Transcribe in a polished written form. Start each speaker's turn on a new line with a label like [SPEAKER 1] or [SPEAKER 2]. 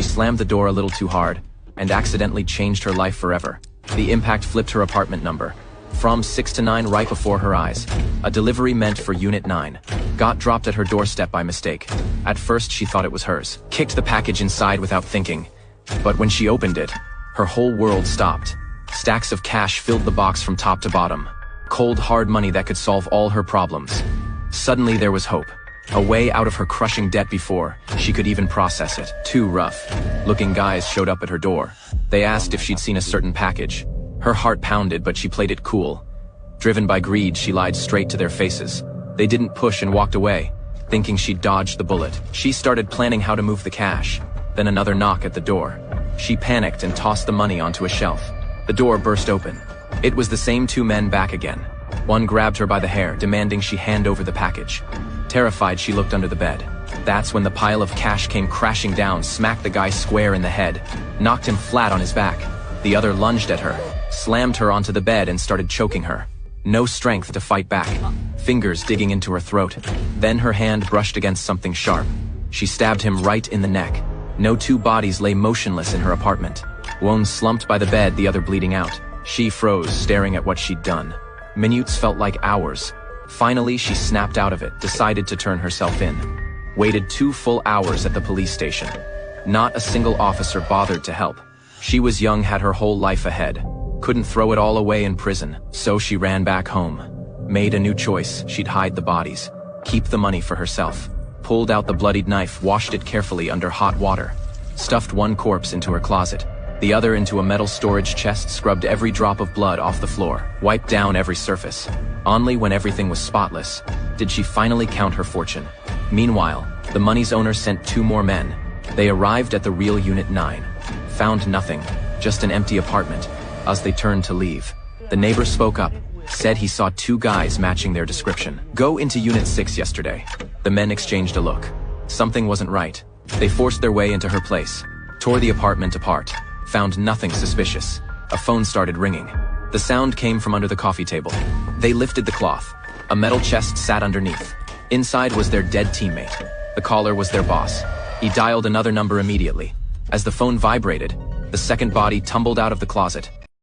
[SPEAKER 1] She slammed the door a little too hard, and accidentally changed her life forever. The impact flipped her apartment number. From 6 to 9 right before her eyes. A delivery meant for Unit 9. Got dropped at her doorstep by mistake. At first she thought it was hers. Kicked the package inside without thinking. But when she opened it, her whole world stopped. Stacks of cash filled the box from top to bottom. Cold, hard money that could solve all her problems. Suddenly there was hope. A way out of her crushing debt before she could even process it. Two rough-looking guys showed up at her door. They asked if she'd seen a certain package. Her heart pounded, but she played it cool. Driven by greed, she lied straight to their faces. They didn't push and walked away, thinking she'd dodged the bullet. She started planning how to move the cash. Then another knock at the door. She panicked and tossed the money onto a shelf. The door burst open. It was the same two men back again. One grabbed her by the hair, demanding she hand over the package. Terrified, she looked under the bed. That's when the pile of cash came crashing down, smacked the guy square in the head, knocked him flat on his back. The other lunged at her, slammed her onto the bed and started choking her. No strength to fight back. Fingers digging into her throat. Then her hand brushed against something sharp. She stabbed him right in the neck. No two bodies lay motionless in her apartment. One slumped by the bed, the other bleeding out. She froze, staring at what she'd done. Minutes felt like hours. Finally, she snapped out of it, decided to turn herself in. Waited 2 full hours at the police station. Not a single officer bothered to help. She was young, had her whole life ahead. Couldn't throw it all away in prison, so she ran back home. Made a new choice. She'd hide the bodies. Keep the money for herself. Pulled out the bloodied knife, washed it carefully under hot water. Stuffed one corpse into her closet. The other into a metal storage chest, scrubbed every drop of blood off the floor. Wiped down every surface. Only when everything was spotless did she finally count her fortune. Meanwhile, the money's owner sent 2 more men. They arrived at the real Unit 9. Found nothing, just an empty apartment. As they turned to leave, the neighbor spoke up, said he saw 2 guys matching their description. Go into Unit 6 yesterday. The men exchanged a look. Something wasn't right. They forced their way into her place, tore the apartment apart, found nothing suspicious. A phone started ringing. The sound came from under the coffee table. They lifted the cloth. A metal chest sat underneath. Inside was their dead teammate. The caller was their boss. He dialed another number immediately. As the phone vibrated, the second body tumbled out of the closet.